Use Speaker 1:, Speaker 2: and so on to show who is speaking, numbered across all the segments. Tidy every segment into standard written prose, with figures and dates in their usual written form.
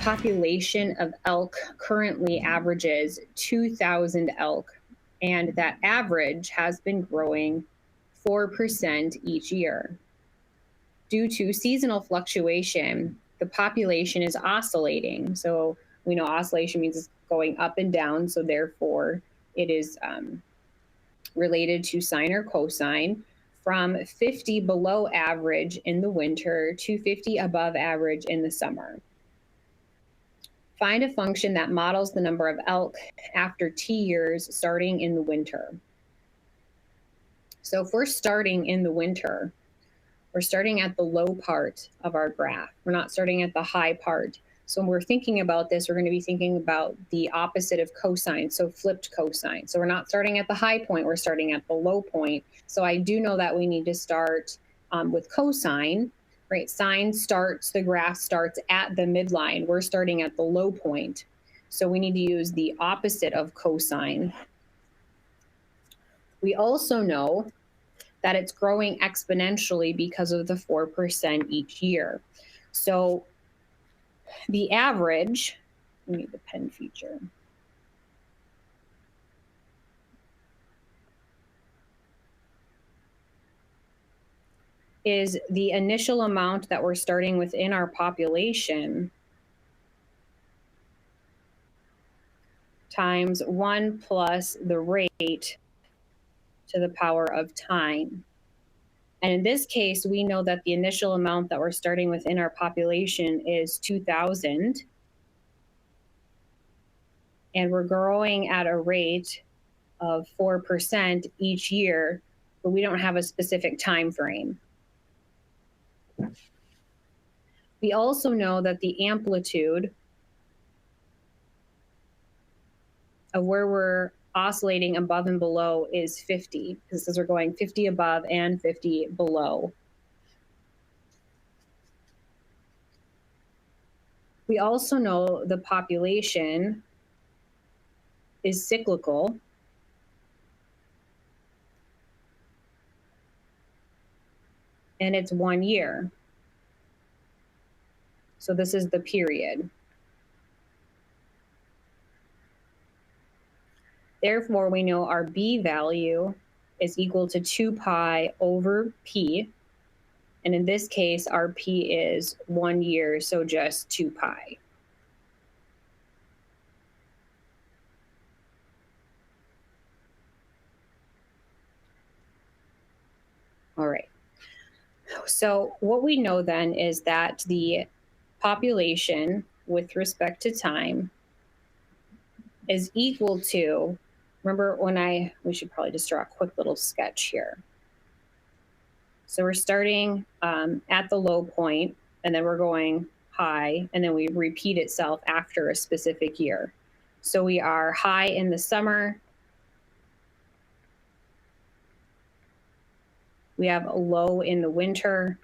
Speaker 1: population of elk currently averages 2,000 elk, and that average has been growing 4% each year. Due to seasonal fluctuation, the population is oscillating. So we know oscillation means it's going up and down, so therefore it is related to sine or cosine, from 50 below average in the winter to 50 above average in the summer. Find a function that models the number of elk after T years starting in the winter. So if we're starting in the winter, we're starting at the low part of our graph. We're not starting at the high part. So when we're thinking about this, we're going to be thinking about the opposite of cosine, so flipped cosine. So we're not starting at the high point, we're starting at the low point. So I do know that we need to start with cosine, right? Sine starts, the graph starts at the midline. We're starting at the low point. So we need to use the opposite of cosine. We also know that it's growing exponentially because of the 4% each year. So the average, we need the pen feature. Is the initial amount that we're starting within our population times 1 plus the rate to the power of time. And in this case, we know that the initial amount that we're starting within our population is 2,000. And we're growing at a rate of 4% each year, but we don't have a specific time frame. We also know that the amplitude of where we're oscillating above and below is 50, because we're going 50 above and 50 below. We also know the population is cyclical, and it's 1 year. So this is the period. Therefore, we know our B value is equal to 2 pi over P. And in this case, our P is 1 year, so just 2 pi. All right. So what we know then is that the population with respect to time is equal to, remember when we should probably just draw a quick little sketch here. So we're starting at the low point, and then we're going high, and then we repeat itself after a specific year. So we are high in the summer. We have a low in the winter.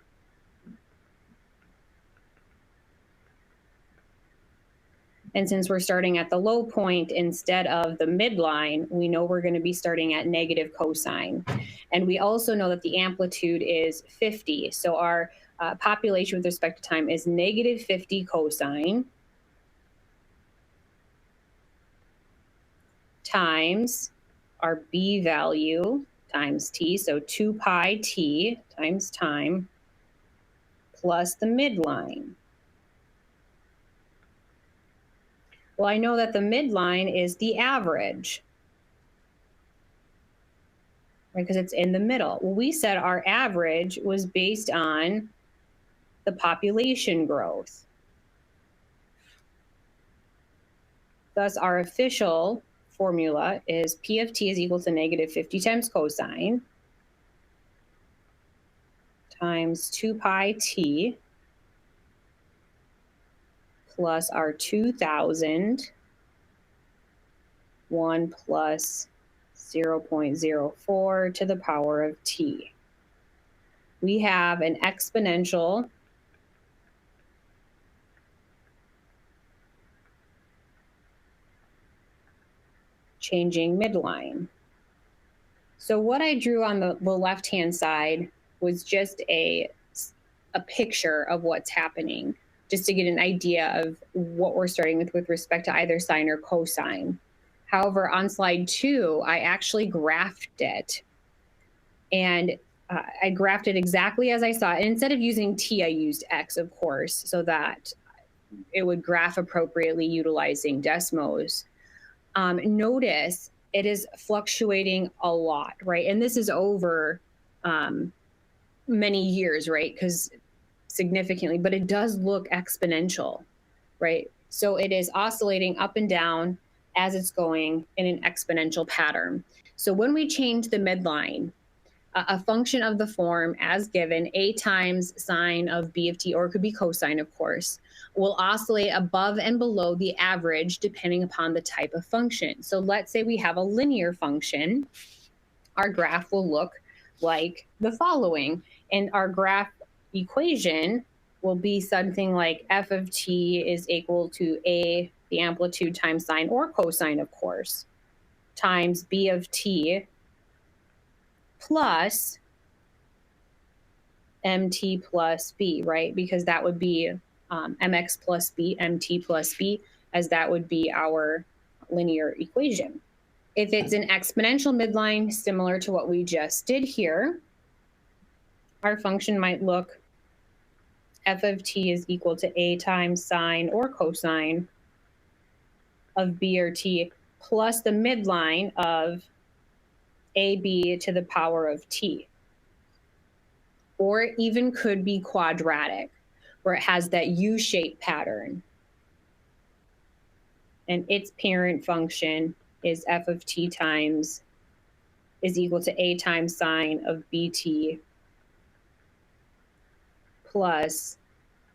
Speaker 1: And since we're starting at the low point instead of the midline, we know we're going to be starting at negative cosine. And we also know that the amplitude is 50. So our population with respect to time is negative 50 cosine times our B value times T. So 2 pi T times time plus the midline. Well, I know that the midline is the average, right? Because it's in the middle. Well, we said our average was based on the population growth. Thus, our official formula is P of T is equal to negative 50 times cosine times 2 pi T plus our 2,000, 1 plus 0.04 to the power of T. We have an exponential changing midline. So what I drew on the left-hand side was just a picture of what's happening, just to get an idea of what we're starting with respect to either sine or cosine. However, on slide 2, I actually graphed it. And I graphed it exactly as I saw it. And instead of using t, I used x, of course, so that it would graph appropriately utilizing Desmos. Notice it is fluctuating a lot, right? And this is over many years, right? Because significantly, but it does look exponential, right? So it is oscillating up and down as it's going in an exponential pattern. So when we change the midline, a function of the form as given, a times sine of b of t, or it could be cosine, of course, will oscillate above and below the average depending upon the type of function. So let's say we have a linear function. Our graph will look like the following. And our graph equation will be something like f of t is equal to a, the amplitude times sine or cosine, of course, times b of t plus mt plus b, right? Because that would be mx plus b, mt plus b, as that would be our linear equation. If it's an exponential midline, similar to what we just did here, our function might look f of t is equal to a times sine or cosine of b or t plus the midline of ab to the power of t. Or it even could be quadratic, where it has that U-shaped pattern. And its parent function is f of t times is equal to a times sine of bt plus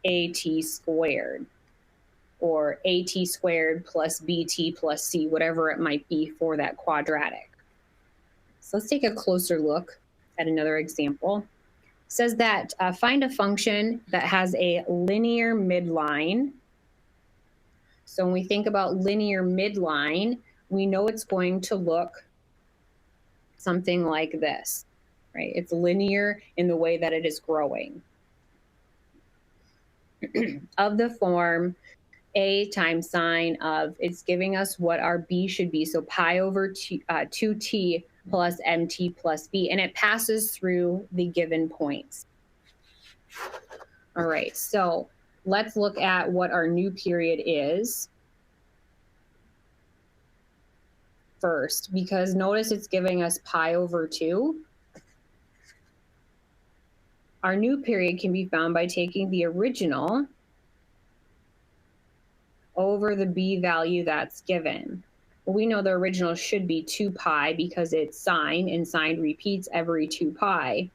Speaker 1: at squared, or at squared plus bt plus c, whatever it might be for that quadratic. So let's take a closer look at another example. It says that find a function that has a linear midline. So when we think about linear midline, we know it's going to look something like this, right? It's linear in the way that it is growing. Of the form a times sine of, it's giving us what our b should be, so pi over 2t plus mt plus b, and it passes through the given points. All right, so let's look at what our new period is first, because notice it's giving us pi over 2. Our new period can be found by taking the original over the b value that's given. Well, we know the original should be 2 pi because it's sine, and sine repeats every 2 pi.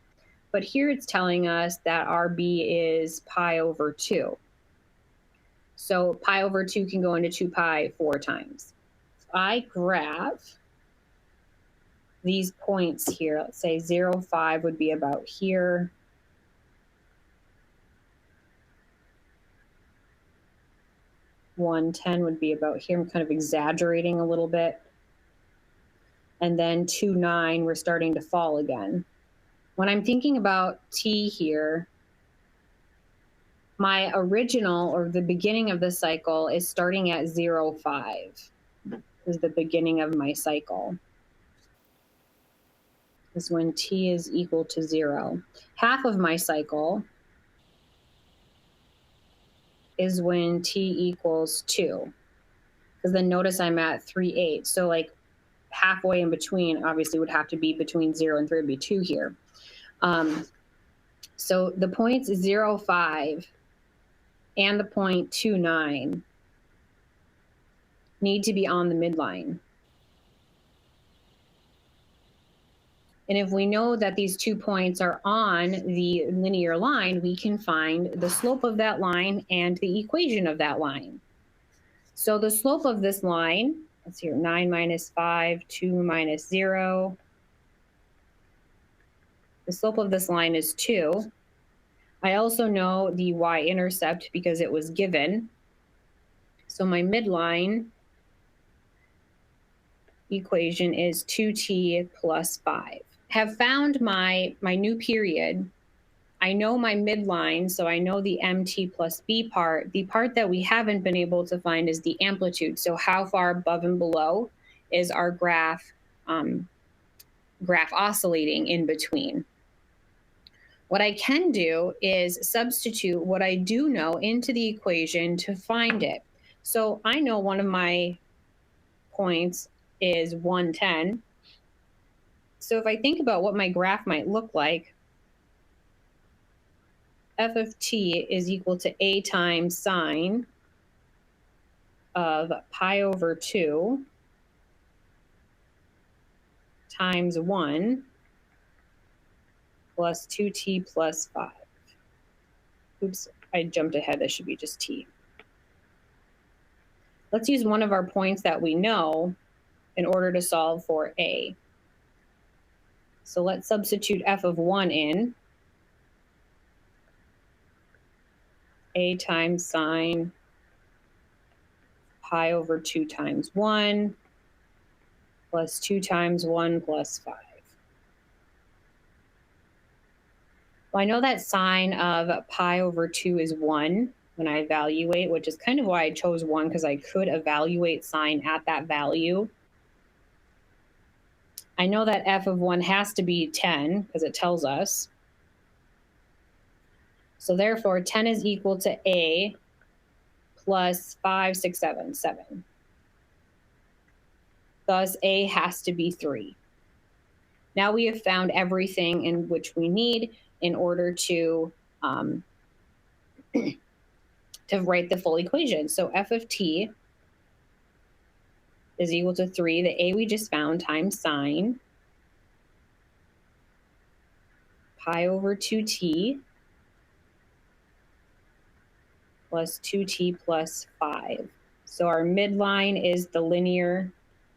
Speaker 1: But here it's telling us that our b is pi over 2. So pi over 2 can go into 2 pi 4 times. So I graph these points here. Let's say 0, 5 would be about here. 110 would be about here. I'm kind of exaggerating a little bit. And then 2, 9, we're starting to fall again. When I'm thinking about t here, my original, or the beginning of the cycle, is starting at 0, 5. This is the beginning of my cycle. This is when t is equal to 0. Half of my cycle is when t equals 2. Because then notice I'm at 3, 8. So like halfway in between, obviously would have to be between 0 and 3 would be 2 here. So the points 0, 5 and the point 2, 9 need to be on the midline. And if we know that these 2 points are on the linear line, we can find the slope of that line and the equation of that line. So the slope of this line, let's see here, 9 minus 5, 2 minus 0. The slope of this line is 2. I also know the y-intercept because it was given. So my midline equation is 2t plus 5. Have found my new period. I know my midline, so I know the MT plus B part. The part that we haven't been able to find is the amplitude. So how far above and below is our graph oscillating in between? What I can do is substitute what I do know into the equation to find it. So I know one of my points is 110. So if I think about what my graph might look like, f of t is equal to a times sine of pi over 2 times 1 plus 2t plus 5. Oops, I jumped ahead. That should be just t. Let's use one of our points that we know in order to solve for a. So let's substitute f of 1 in. A times sine pi over 2 times 1 plus 2 times 1 plus 5. Well, I know that sine of pi over 2 is 1 when I evaluate, which is kind of why I chose 1, because I could evaluate sine at that value. I know that f of 1 has to be 10 because it tells us. So therefore, 10 is equal to a plus 5, 6, 7, 7. Thus, a has to be 3. Now we have found everything in which we need in order to write the full equation. So f of t is equal to 3, the a we just found, times sine pi over 2t plus 2t plus 5. So our midline is the linear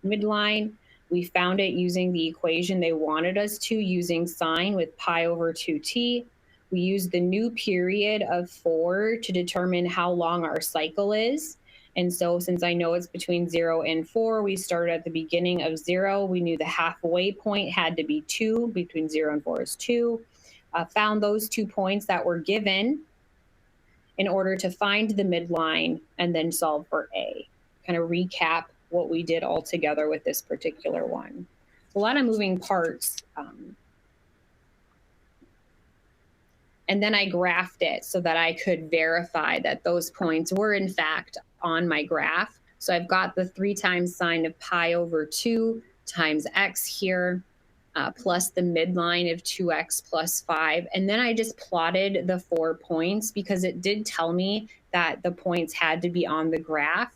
Speaker 1: midline. We found it using the equation they wanted us to, using sine with pi over 2t. We used the new period of 4 to determine how long our cycle is. And so since I know it's between 0 and 4, we started at the beginning of 0. We knew the halfway point had to be 2. Between 0 and 4 is 2. Found those 2 points that were given in order to find the midline and then solve for a. Kind of recap what we did all together with this particular one. A lot of moving parts. And then I graphed it so that I could verify that those points were in fact on my graph. So I've got the 3 times sine of pi over 2 times x here, plus the midline of 2x plus 5. And then I just plotted the 4 points because it did tell me that the points had to be on the graph.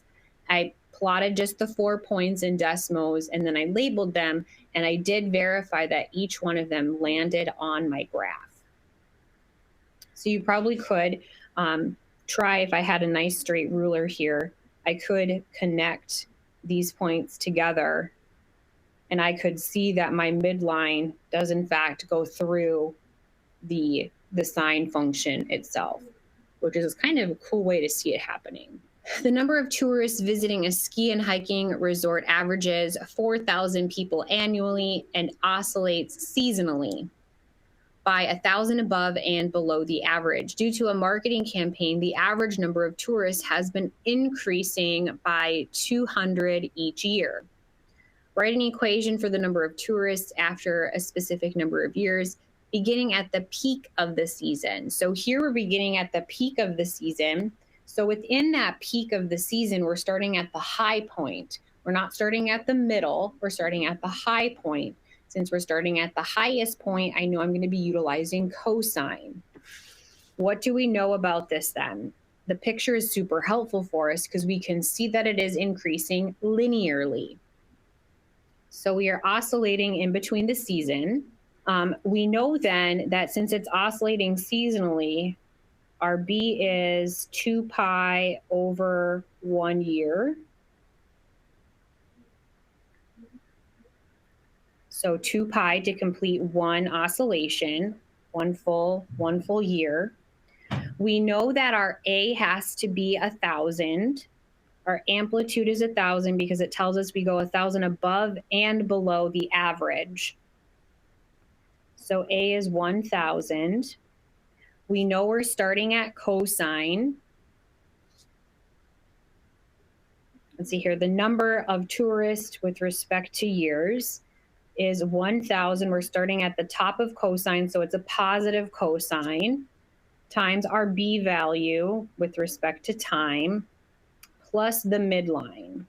Speaker 1: I plotted just the 4 points in Desmos, and then I labeled them, and I did verify that each one of them landed on my graph. So you probably could try, if I had a nice straight ruler here, I could connect these points together, and I could see that my midline does in fact go through the sine function itself, which is kind of a cool way to see it happening. The number of tourists visiting a ski and hiking resort averages 4,000 people annually and oscillates seasonally by 1,000 above and below the average. Due to a marketing campaign, the average number of tourists has been increasing by 200 each year. Write an equation for the number of tourists after a specific number of years, beginning at the peak of the season. So here we're beginning at the peak of the season. So within that peak of the season, we're starting at the high point. We're not starting at the middle, we're starting at the high point. Since we're starting at the highest point, I know I'm going to be utilizing cosine. What do we know about this then? The picture is super helpful for us because we can see that it is increasing linearly. So we are oscillating in between the season. We know then that since it's oscillating seasonally, our B is 2 pi over 1 year. So 2 pi to complete one oscillation, one full year. We know that our A has to be 1,000. Our amplitude is 1,000 because it tells us we go 1,000 above and below the average. So A is 1,000. We know we're starting at cosine. Let's see here, the number of tourists with respect to years is 1,000. We're starting at the top of cosine, so it's a positive cosine, times our b value with respect to time, plus the midline.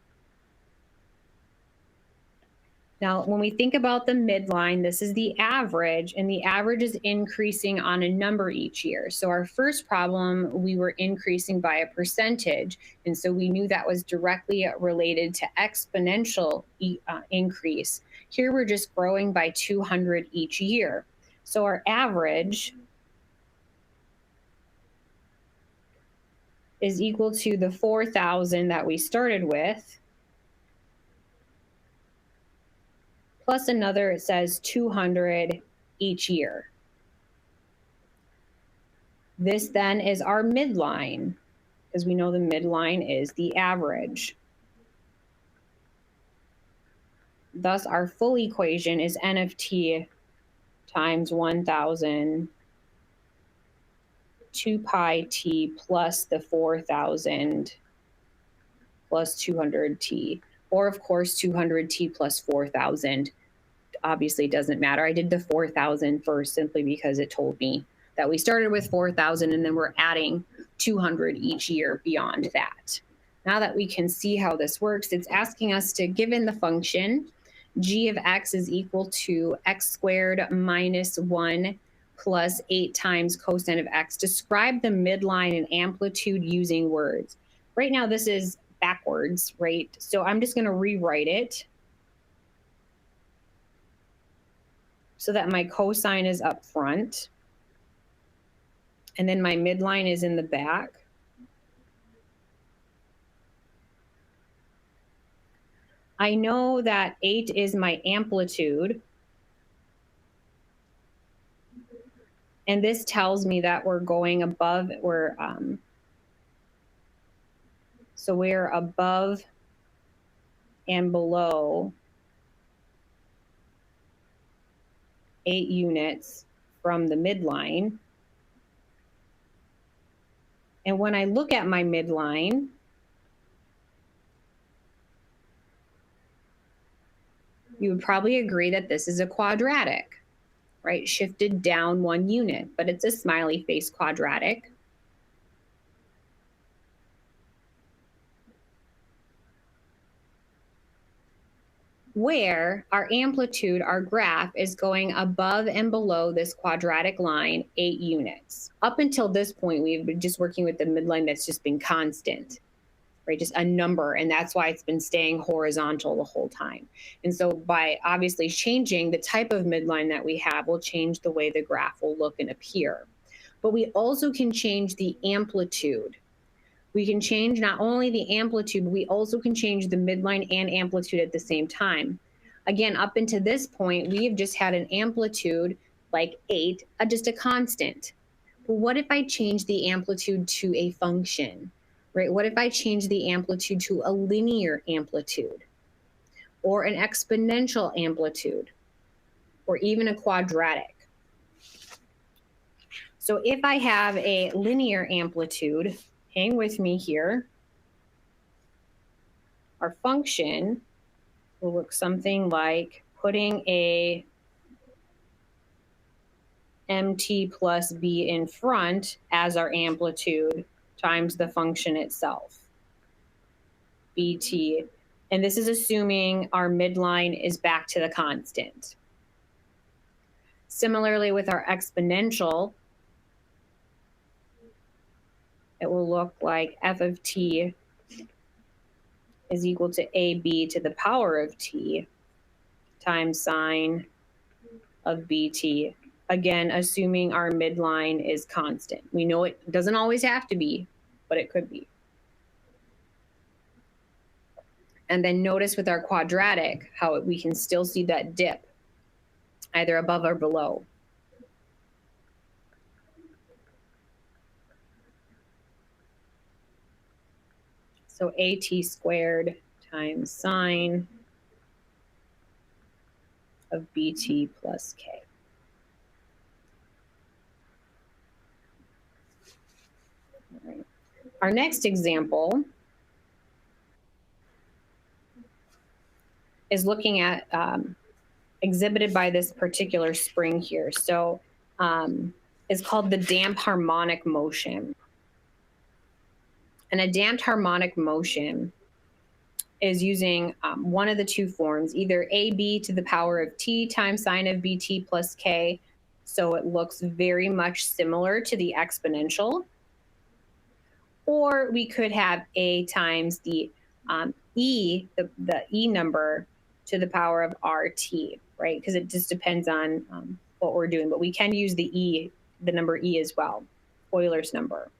Speaker 1: Now, when we think about the midline, this is the average, and the average is increasing on a number each year. So our first problem, we were increasing by a percentage, and so we knew that was directly related to exponential increase. Here, we're just growing by 200 each year. So our average is equal to the 4,000 that we started with, plus another, it says 200 each year. This then is our midline, because we know the midline is the average. Thus, our full equation is n of t times 1,000, 2 pi t plus the 4,000 plus 200t, or of course 200t plus 4,000. Obviously doesn't matter. I did the 4,000 first simply because it told me that we started with 4,000 and then we're adding 200 each year beyond that. Now that we can see how this works, it's asking us to, given the function g of x is equal to x squared minus 1 plus 8 times cosine of x, describe the midline and amplitude using words. Right now this is backwards, right? So I'm just going to rewrite it so that my cosine is up front, and then my midline is in the back. I know that 8 is my amplitude, and this tells me that we're going above, so we're above and below 8 units from the midline. And when I look at my midline, you would probably agree that this is a quadratic, right? Shifted down 1 unit, but it's a smiley face quadratic. Where our amplitude, our graph, is going above and below this quadratic line 8 units. Up until this point, we've been just working with the midline that's just been constant, right? Just a number, and that's why it's been staying horizontal the whole time. And so by obviously changing the type of midline that we have will change the way the graph will look and appear. But we also can change the amplitude. We can change not only the amplitude, but we also can change the midline and amplitude at the same time. Again, up until this point, we have just had an amplitude like 8, just a constant. But what if I change the amplitude to a function, right? What if I change the amplitude to a linear amplitude, or an exponential amplitude, or even a quadratic? So if I have a linear amplitude, hang with me here, our function will look something like putting a mt plus b in front as our amplitude times the function itself, bt. And this is assuming our midline is back to the constant. Similarly, with our exponential, it will look like f of t is equal to ab to the power of t times sine of bt. Again, assuming our midline is constant. We know it doesn't always have to be, but it could be. And then notice with our quadratic how we can still see that dip, either above or below. So at squared times sine of bt plus k. Our next example is looking at exhibited by this particular spring here. So it's called the damp harmonic motion. And a damped harmonic motion is using one of the two forms, either AB to the power of T times sine of BT plus K. So it looks very much similar to the exponential. Or we could have A times the E, the E number to the power of RT, right? Because it just depends on what we're doing. But we can use the E, the number E as well, Euler's number.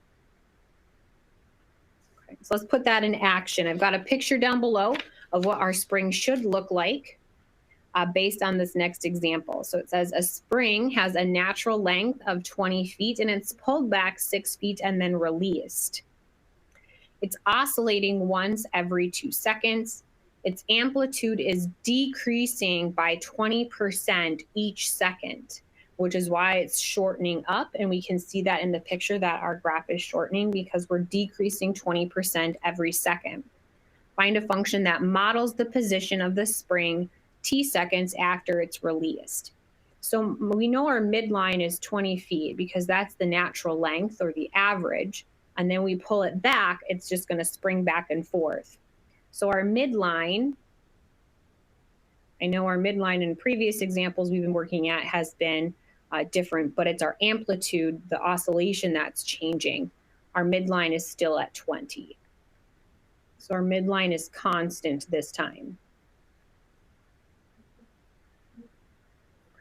Speaker 1: Okay, so let's put that in action. I've got a picture down below of what our spring should look like based on this next example. So it says a spring has a natural length of 20 feet and it's pulled back 6 feet and then released. It's oscillating once every 2 seconds. Its amplitude is decreasing by 20% each second, which is why it's shortening up. And we can see that in the picture that our graph is shortening because we're decreasing 20% every second. Find a function that models the position of the spring t seconds after it's released. So we know our midline is 20 feet because that's the natural length or the average. And then we pull it back, it's just going to spring back and forth. So our midline, I know our midline in previous examples we've been working at has been different, but it's our amplitude, the oscillation that's changing. Our midline is still at 20. So our midline is constant this time.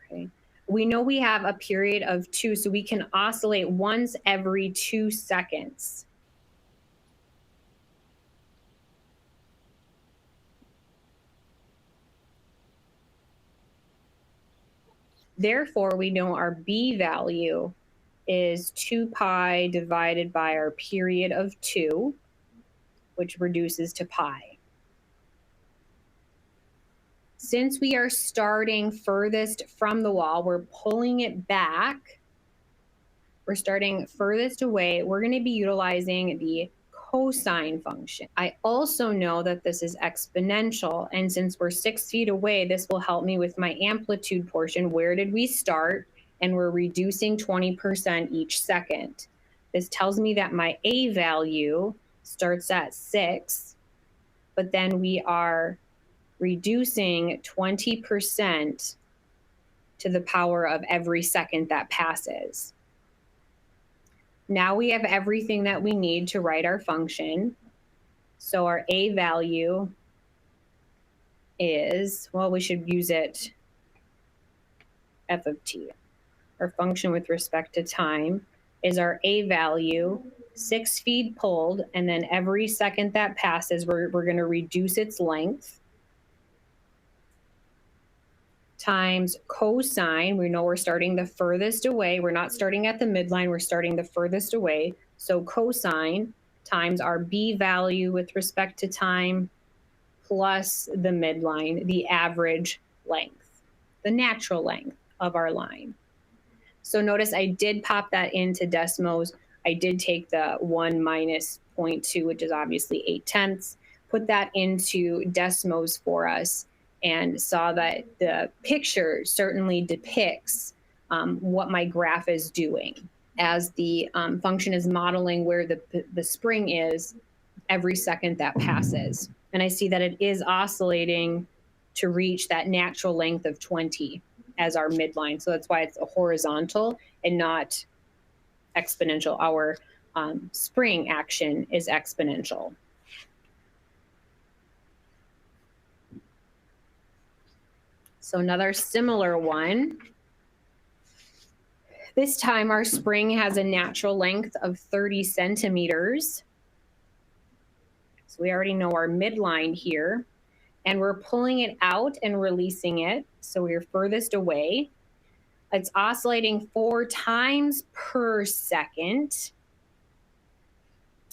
Speaker 1: Okay. We know we have a period of 2, so we can oscillate once every 2 seconds. Therefore, we know our B value is 2 pi divided by our period of 2, which reduces to pi. Since we are starting furthest from the wall, we're pulling it back. We're starting furthest away. We're going to be utilizing the cosine function. I also know that this is exponential, and since we're 6 feet away, this will help me with my amplitude portion. Where did we start? And we're reducing 20% each second. This tells me that my A value starts at 6, but then we are reducing 20% to the power of every second that passes. Now we have everything that we need to write our function. So our A value is, well, we should use it f of t. Our function with respect to time is our A value, 6 feet pulled, and then every second that passes, we're going to reduce its length, times cosine. We know we're starting the furthest away. We're not starting at the midline. We're starting the furthest away. So cosine times our B value with respect to time plus the midline, the average length, the natural length of our line. So notice I did pop that into decimals. I did take the 1 minus 0.2, which is obviously 8/10, put that into decimals for us, and saw that the picture certainly depicts what my graph is doing as the function is modeling where the spring is every second that passes. And I see that it is oscillating to reach that natural length of 20 as our midline. So that's why it's a horizontal and not exponential. Our spring action is exponential. So another similar one. This time our spring has a natural length of 30 centimeters. So we already know our midline here. And we're pulling it out and releasing it. So we're furthest away. It's oscillating 4 times per second.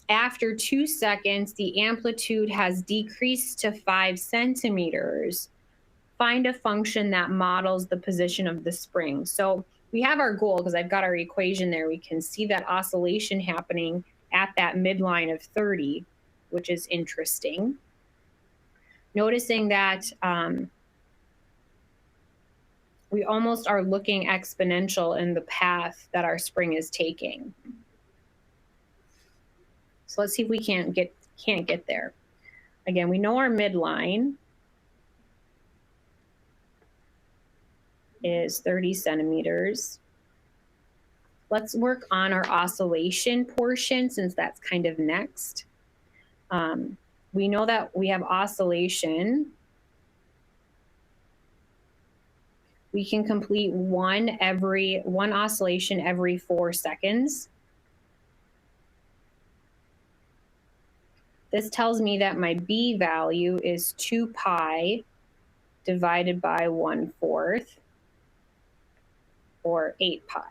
Speaker 1: After 2 seconds, the amplitude has decreased to 5 centimeters. Find a function that models the position of the spring. So we have our goal because I've got our equation there. We can see that oscillation happening at that midline of 30, which is interesting. Noticing that we almost are looking exponential in the path that our spring is taking. So let's see if we can't get there. Again, we know our midline is 30 centimeters. Let's work on our oscillation portion since that's kind of next. We know that we have oscillation. We can complete one oscillation every 4 seconds. This tells me that my B value is 2 pi divided by 1/4, or 8 pi.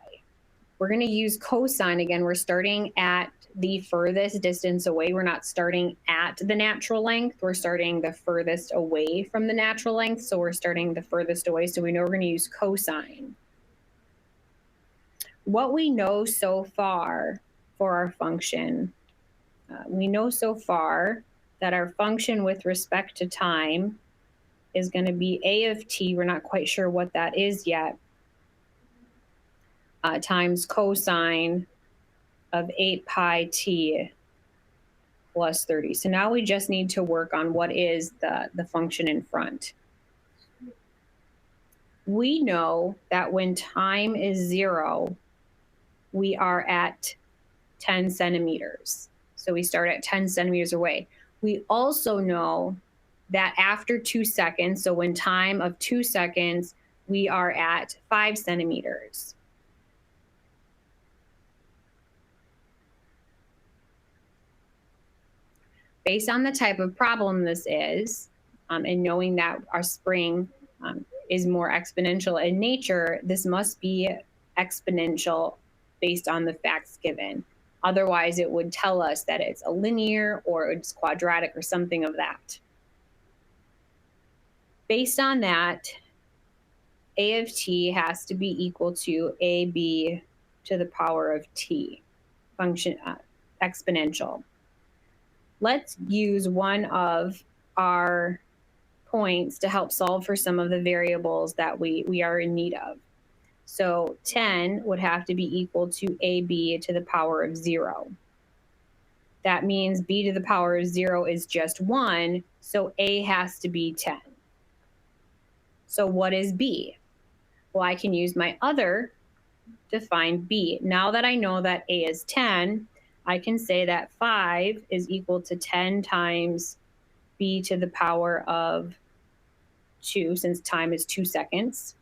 Speaker 1: We're going to use cosine again. We're starting at the furthest distance away. We're not starting at the natural length. We're starting the furthest away from the natural length. So we're starting the furthest away. So we know we're going to use cosine. What we know so far for our function, we know so far that our function with respect to time is going to be a of t. We're not quite sure what that is yet. Times cosine of 8 pi t plus 30. So now we just need to work on what is the function in front. We know that when time is 0, we are at 10 centimeters. So we start at 10 centimeters away. We also know that after 2 seconds, so when time of 2 seconds, we are at 5 centimeters. Based on the type of problem this is, and knowing that our spring is more exponential in nature, this must be exponential based on the facts given. Otherwise, it would tell us that it's a linear or it's quadratic or something of that. Based on that, a of t has to be equal to ab to the power of t, function exponential. Let's use one of our points to help solve for some of the variables that we are in need of. So 10 would have to be equal to ab to the power of 0. That means b to the power of 0 is just 1, so a has to be 10. So what is b? Well, I can use my other to find b. Now that I know that a is 10, I can say that 5 is equal to 10 times b to the power of 2, since time is 2 seconds.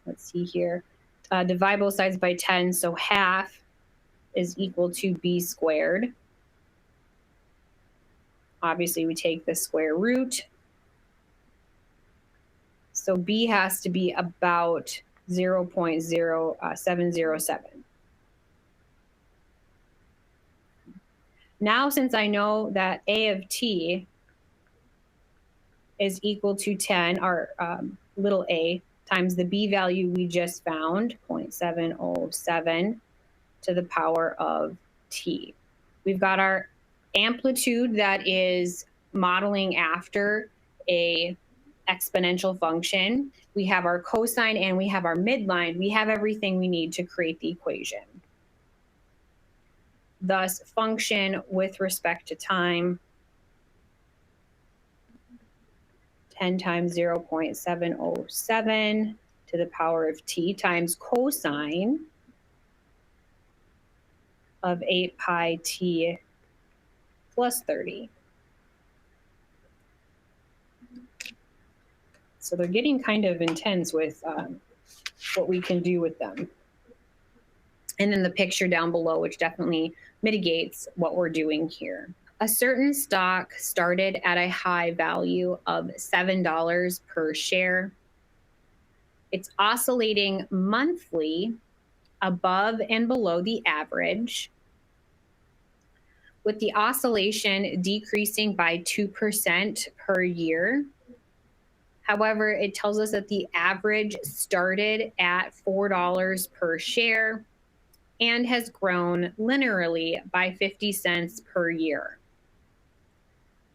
Speaker 1: Let's see here. Divide both sides by 10, so half is equal to b squared. Obviously, we take the square root. So b has to be about 0.0707. Now, since I know that a of t is equal to 10, our little a, times the b value we just found, 0.707 to the power of t. We've got our amplitude that is modeling after a exponential function. We have our cosine and we have our midline. We have everything we need to create the equation. Thus, function with respect to time, 10 times 0.707 to the power of t times cosine of 8 pi t plus 30. So they're getting kind of intense with what we can do with them. And then the picture down below, which definitely mitigates what we're doing here. A certain stock started at a high value of $7 per share. It's oscillating monthly above and below the average, with the oscillation decreasing by 2% per year. However, it tells us that the average started at $4 per share. and has grown linearly by 50 cents per year.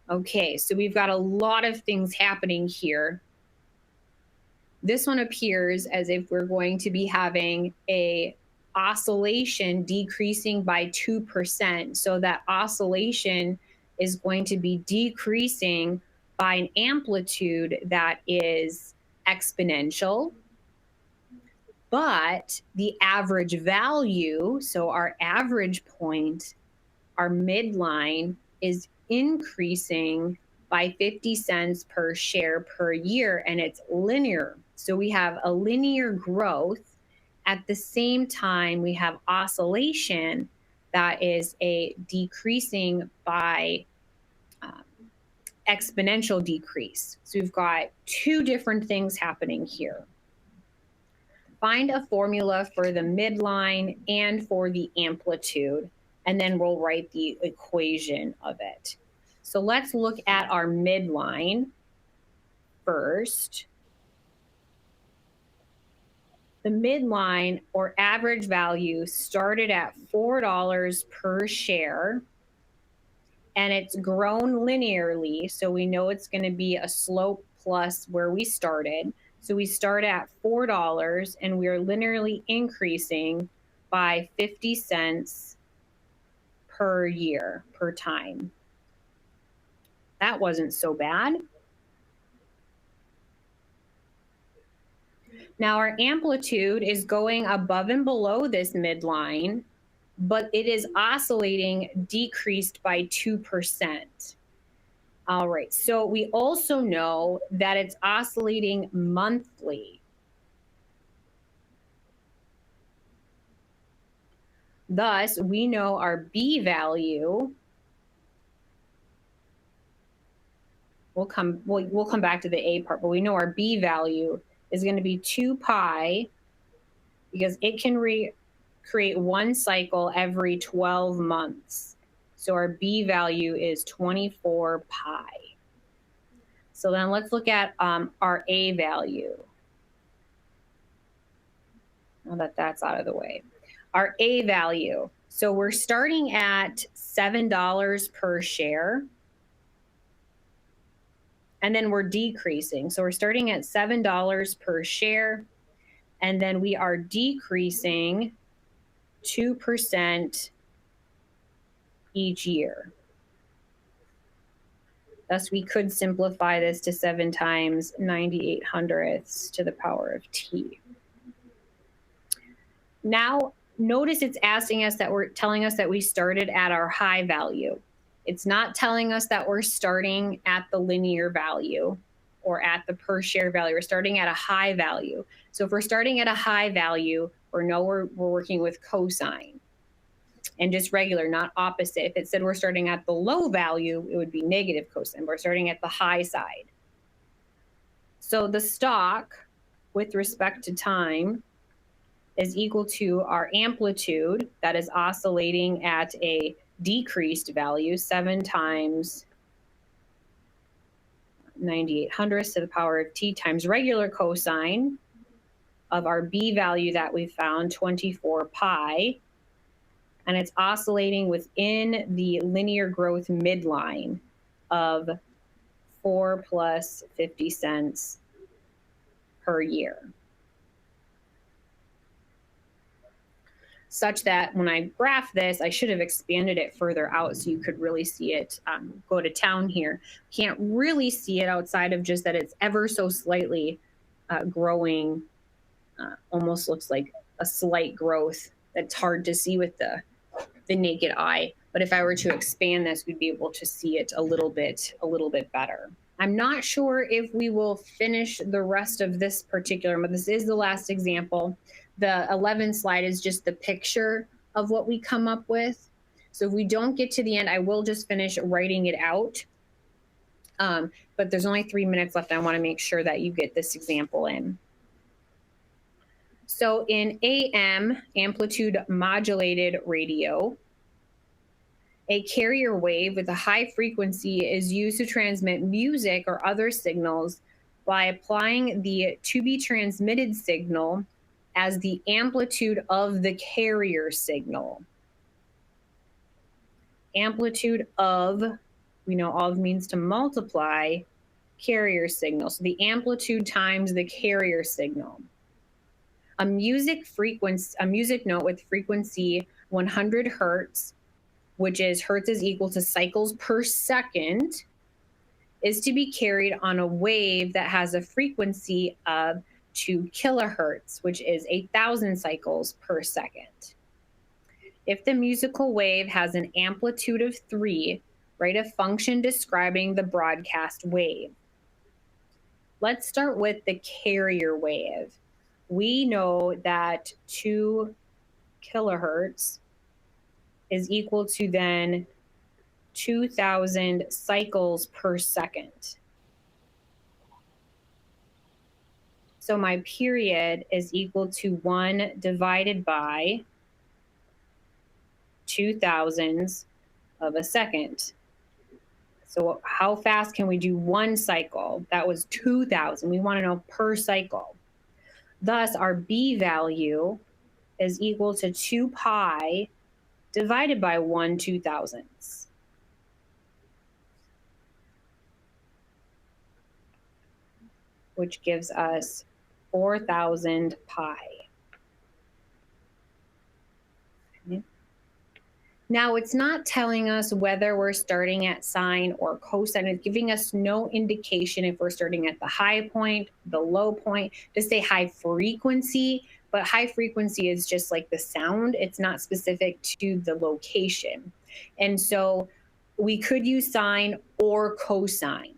Speaker 1: Okay, so we've got a lot of things happening here. This one appears as if we're going to be having a oscillation decreasing by 2%. So that oscillation is going to be decreasing by an amplitude that is exponential. But the average value, so our average point, our midline, is increasing by 50 cents per share per year, and it's linear. So we have a linear growth. At the same time, we have oscillation that is a decreasing by exponential decrease. So we've got two different things happening here. Find a formula for the midline and for the amplitude, and then we'll write the equation of it. So let's look at our midline first. The midline, or average value, started at $4 per share, and it's grown linearly, so we know it's going to be a slope plus where we started. So we start at $4, and we are linearly increasing by 50 cents per year, per time. That wasn't so bad. Now our amplitude is going above and below this midline, but it is oscillating decreased by 2%. All right, so we also know that it's oscillating monthly. Thus, we know our B value. We'll come back to the A part, but we know our B value is going to be 2 pi, because it can create one cycle every 12 months. So our B value is 24 pi. So then let's look at our A value. Now that that's out of the way. Our A value. So we're starting at $7 per share. And then we're decreasing. So we're starting at $7 per share. And then we are decreasing 2% each year. Thus, we could simplify this to 7 times 98 hundredths to the power of t. Now, notice it's asking us that we're telling us that we started at our high value. It's not telling us that we're starting at the linear value or at the per share value. We're starting at a high value. So if we're starting at a high value, we're working with cosine and just regular, not opposite. If it said we're starting at the low value, it would be negative cosine. We're starting at the high side. So the stock with respect to time is equal to our amplitude that is oscillating at a decreased value, 7 times 98 hundredths to the power of t times regular cosine of our B value that we found, 24 pi. And it's oscillating within the linear growth midline of 4 plus 50 cents per year. Such that when I graph this, I should have expanded it further out so you could really see it go to town here. Can't really see it outside of just that it's ever so slightly growing. Almost looks like a slight growth that's hard to see with the naked eye. But if I were to expand this, we'd be able to see it a little bit better. I'm not sure if we will finish the rest of this particular, but this is the last example. The 11th slide is just the picture of what we come up with. So if we don't get to the end, I will just finish writing it out. But there's only 3 minutes left. I want to make sure that you get this example in. So in AM, amplitude modulated radio, a carrier wave with a high frequency is used to transmit music or other signals by applying the to be transmitted signal as the amplitude of the carrier signal. Amplitude of, we know of means to multiply, carrier signal. So the amplitude times the carrier signal. A music note with frequency 100 hertz, which is hertz is equal to cycles per second, is to be carried on a wave that has a frequency of 2 kilohertz, which is 1,000 cycles per second. If the musical wave has an amplitude of 3, write a function describing the broadcast wave. Let's start with the carrier wave. We know that 2 kilohertz is equal to then 2,000 cycles per second. So my period is equal to 1 divided by 2,000 of a second. So how fast can we do 1 cycle? That was 2,000. We want to know per cycle. Thus, our B value is equal to 2 pi divided by 1 2,000. Which gives us 4,000 pi. Okay. Now, it's not telling us whether we're starting at sine or cosine. It's giving us no indication if we're starting at the high point, the low point. To say high frequency, but high frequency is just like the sound. It's not specific to the location. And so we could use sine or cosine.